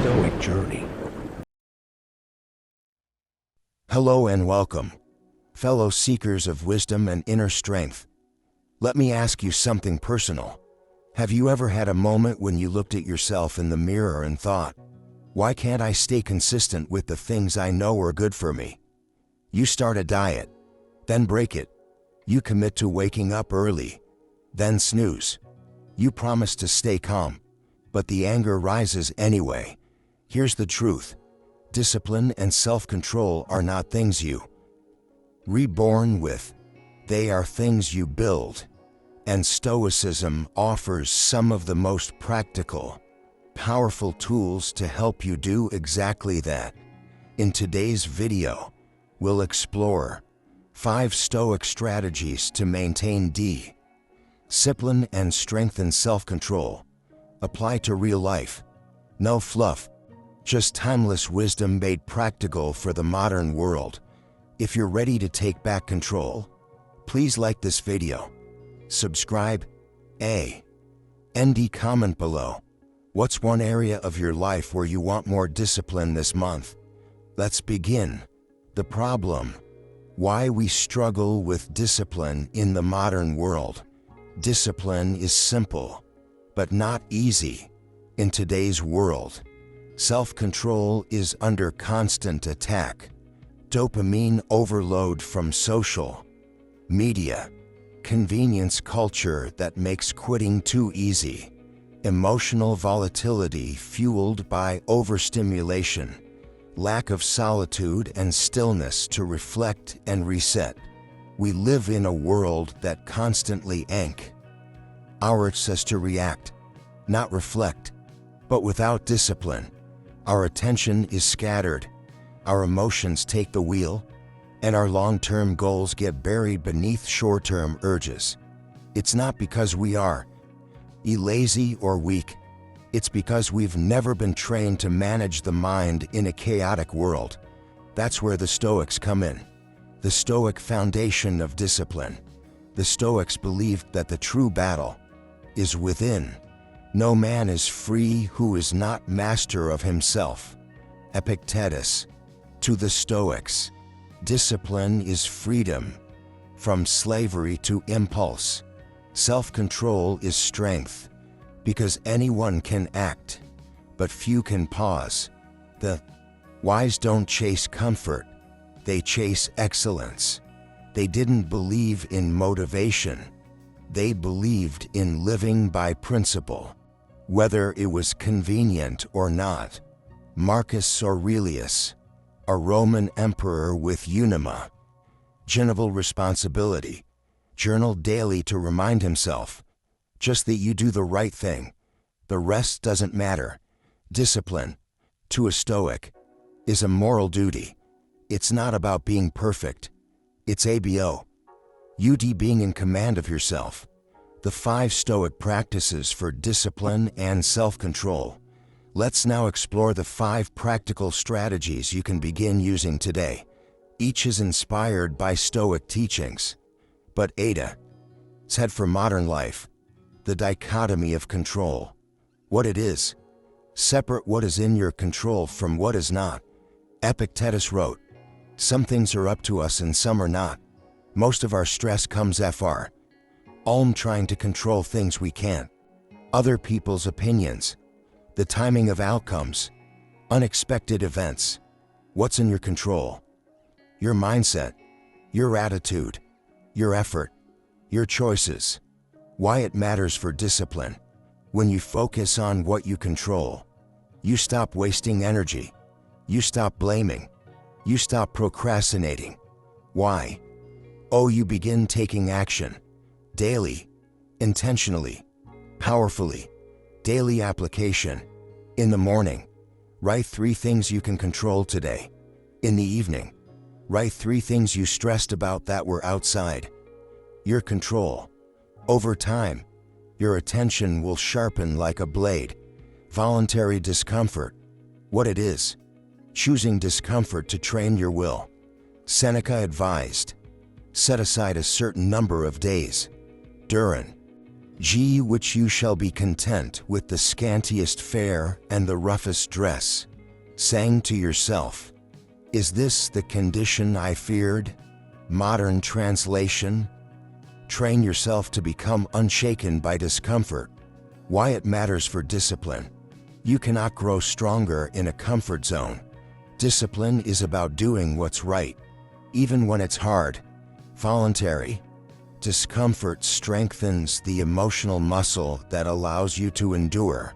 Stoic journey. Hello and welcome, fellow seekers of wisdom and inner strength. Let me ask you something personal. Have you ever had a moment when you looked at yourself in the mirror and thought, why can't I stay consistent with the things I know are good for me? You start a diet, then break it. You commit to waking up early, then snooze. You promise to stay calm, but the anger rises anyway. Here's the truth. Discipline and self-control are not things you reborn with. They are things you build. And Stoicism offers some of the most practical, powerful tools to help you do exactly that. In today's video, we'll explore 5 Stoic strategies to maintain discipline and strengthen self-control. Apply to real life. No fluff, just timeless wisdom made practical for the modern world. If you're ready to take back control, please like this video, subscribe, and comment below. What's one area of your life where you want more discipline this month? Let's begin. The problem. Why we struggle with discipline in the modern world. Discipline is simple, but not easy. In today's world, self-control is under constant attack. Dopamine overload from social media, convenience culture that makes quitting too easy, emotional volatility fueled by overstimulation, lack of solitude and stillness to reflect and reset. We live in a world that constantly encourages us to react, not reflect. But without discipline, our attention is scattered, our emotions take the wheel, and our long-term goals get buried beneath short-term urges. It's not because we are lazy or weak. It's because we've never been trained to manage the mind in a chaotic world. That's where the Stoics come in. The Stoic foundation of discipline. The Stoics believed that the true battle is within. No man is free who is not master of himself. Epictetus. To the Stoics, discipline is freedom from slavery to impulse. Self-control is strength, because anyone can act, but few can pause. The wise don't chase comfort, they chase excellence. They didn't believe in motivation, they believed in living by principle, whether it was convenient or not. Marcus Aurelius, a Roman emperor with unimaginable responsibility, journaled daily to remind himself, just that you do the right thing. The rest doesn't matter. Discipline, to a Stoic, is a moral duty. It's not about being perfect. It's about being in command of yourself. The 5 Stoic practices for discipline and self-control. Let's now explore the 5 practical strategies you can begin using today. Each is inspired by Stoic teachings, but e.yeah said for modern life. The dichotomy of control. What it is. Separate what is in your control from what is not. Epictetus wrote, some things are up to us and some are not. Most of our stress comes from trying to control things we can't. Other people's opinions. The timing of outcomes. Unexpected events. What's in your control? Your mindset. Your attitude. Your effort. Your choices. Why it matters for discipline. When you focus on what you control, you stop wasting energy. You stop blaming. You stop procrastinating. Why? You begin taking action. Daily. Intentionally. Powerfully. Daily application. In the morning, write 3 things you can control today. In the evening, write 3 things you stressed about that were outside your control. Over time, your attention will sharpen like a blade. Voluntary discomfort. What it is. Choosing discomfort to train your will. Seneca advised, set aside a certain number of days during which you shall be content with the scantiest fare and the roughest dress, saying to yourself, is this the condition I feared? Modern translation: train yourself to become unshaken by discomfort. Why it matters for discipline. You cannot grow stronger in a comfort zone. Discipline is about doing what's right, even when it's hard. Voluntary. Discomfort strengthens the emotional muscle that allows you to endure.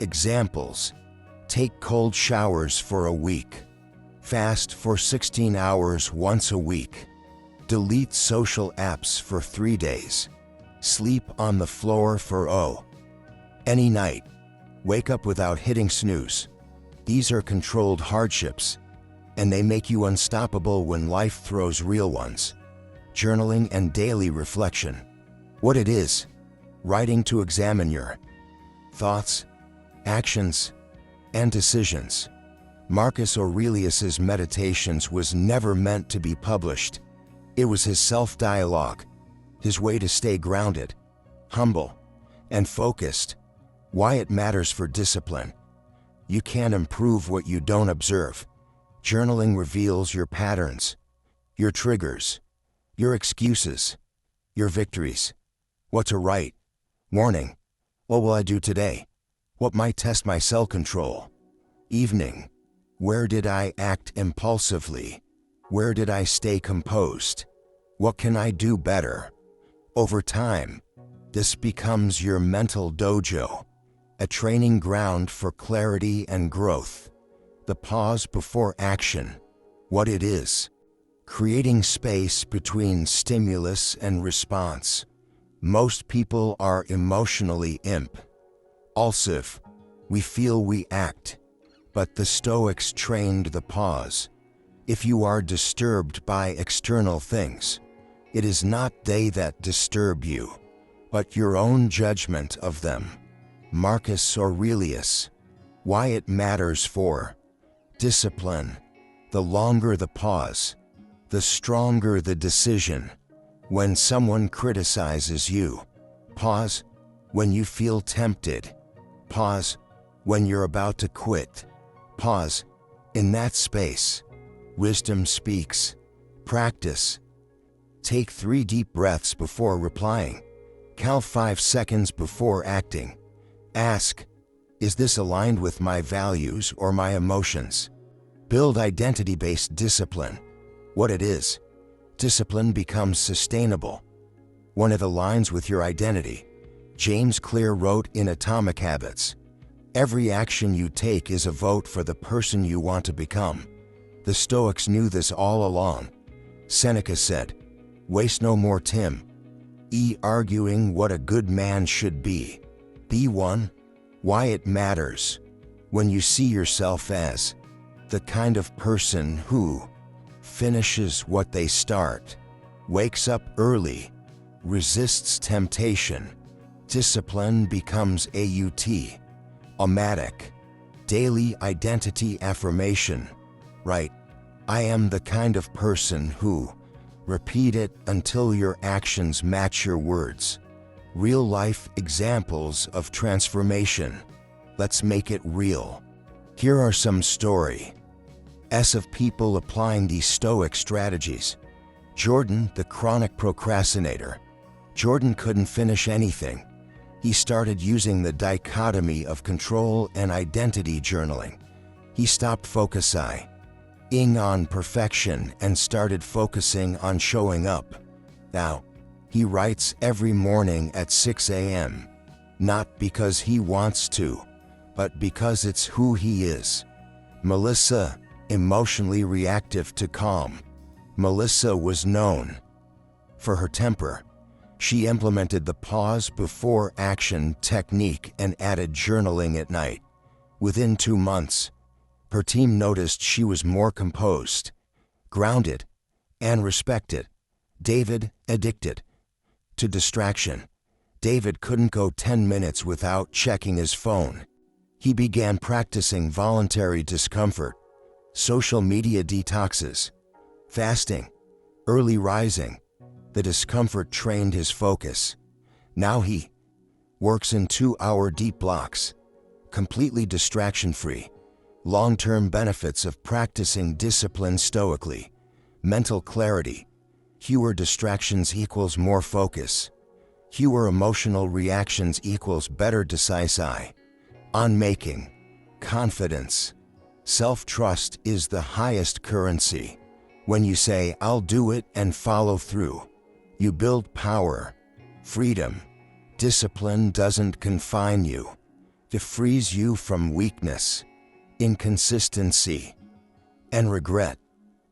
Examples: take cold showers for a week. Fast for 16 hours once a week. Delete social apps for 3 days. Sleep on the floor for any night. Wake up without hitting snooze. These are controlled hardships, and they make you unstoppable when life throws real ones. Journaling and daily reflection. What it is: writing to examine your thoughts, actions, and decisions. Marcus Aurelius's Meditations was never meant to be published. It was his self-dialogue, his way to stay grounded, humble, and focused. Why it matters for discipline. You can't improve what you don't observe. Journaling reveals your patterns, your triggers, your excuses, your victories. What to write? Morning: what will I do today? What might test my self-control? Evening: where did I act impulsively? Where did I stay composed? What can I do better? Over time, this becomes your mental dojo, a training ground for clarity and growth. The pause before action. What it is: creating space between stimulus and response. Most people are emotionally impulsive. We feel, we act. But the Stoics trained the pause. If you are disturbed by external things, it is not they that disturb you, but your own judgment of them. Marcus Aurelius. Why it matters for discipline. The longer the pause, the stronger the decision. When someone criticizes you, pause. When you feel tempted, pause. When you're about to quit, pause. In that space, wisdom speaks. Practice. Take 3 deep breaths before replying. Count 5 seconds before acting. Ask, is this aligned with my values or my emotions? Build identity-based discipline. What it is: discipline becomes sustainable when it aligns with your identity. James Clear wrote in Atomic Habits, every action you take is a vote for the person you want to become. The Stoics knew this all along. Seneca said, waste no more time arguing what a good man should be. Be one. Why it matters. When you see yourself as the kind of person who finishes what they start, wakes up early, resists temptation, discipline becomes automatic. Daily identity affirmation. Right. I am the kind of person who. Repeat it until your actions match your words. Real-life examples of transformation. Let's make it real. Here are some stories of people applying these Stoic strategies. Jordan, the chronic procrastinator. Jordan couldn't finish anything. He started using the dichotomy of control and identity journaling. He stopped focusing on perfection and started focusing on showing up. Now, he writes every morning at 6 a.m., not because he wants to, but because it's who he is. Melissa, emotionally reactive to calm. Melissa was known for her temper. She implemented the pause before action technique and added journaling at night. Within 2 months, her team noticed she was more composed, grounded, and respected. David, addicted to distraction. David couldn't go 10 minutes without checking his phone. He began practicing voluntary discomfort, social media detoxes, fasting, early rising. The discomfort trained his focus. Now he Works in 2-hour deep blocks. Completely distraction-free. Long-term benefits of practicing discipline stoically. Mental clarity. Fewer distractions equals more focus. Fewer emotional reactions equals better decisive. On making. Confidence. Self-trust is the highest currency. When you say, "I'll do it," and follow through, you build power, freedom. Discipline doesn't confine you. It frees you from weakness, inconsistency, and regret.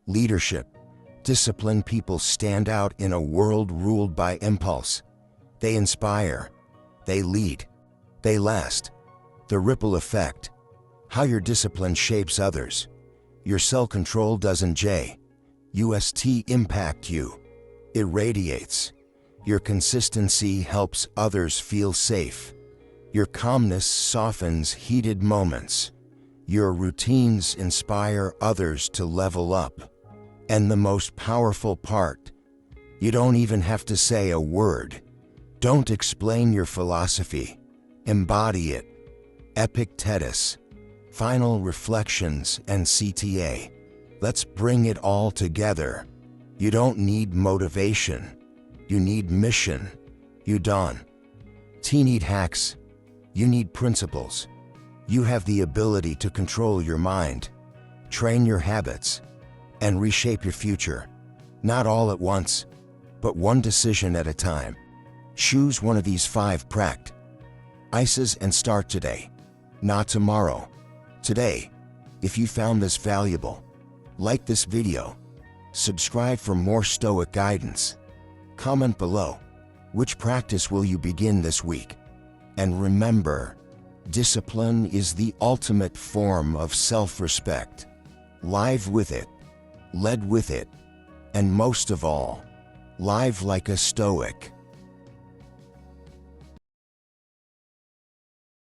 Leadership. Disciplined people stand out in a world ruled by impulse. They inspire. They lead. They last. The ripple effect. How your discipline shapes others. Your self-control doesn't just impact you. It radiates. Your consistency helps others feel safe. Your calmness softens heated moments. Your routines inspire others to level up. And the most powerful part, you don't even have to say a word. Don't explain your philosophy. Embody it. Epictetus. Final reflections and CTA. Let's bring it all together. You don't need motivation. You need mission. You don't need hacks. You need principles. You have the ability to control your mind, train your habits, and reshape your future. Not all at once, but one decision at a time. Choose one of these 5 practices and start today, not tomorrow. Today. If you found this valuable, like this video, subscribe for more Stoic guidance. Comment below, which practice will you begin this week? And remember, discipline is the ultimate form of self-respect. Live with it, led with it, and most of all, live like a Stoic.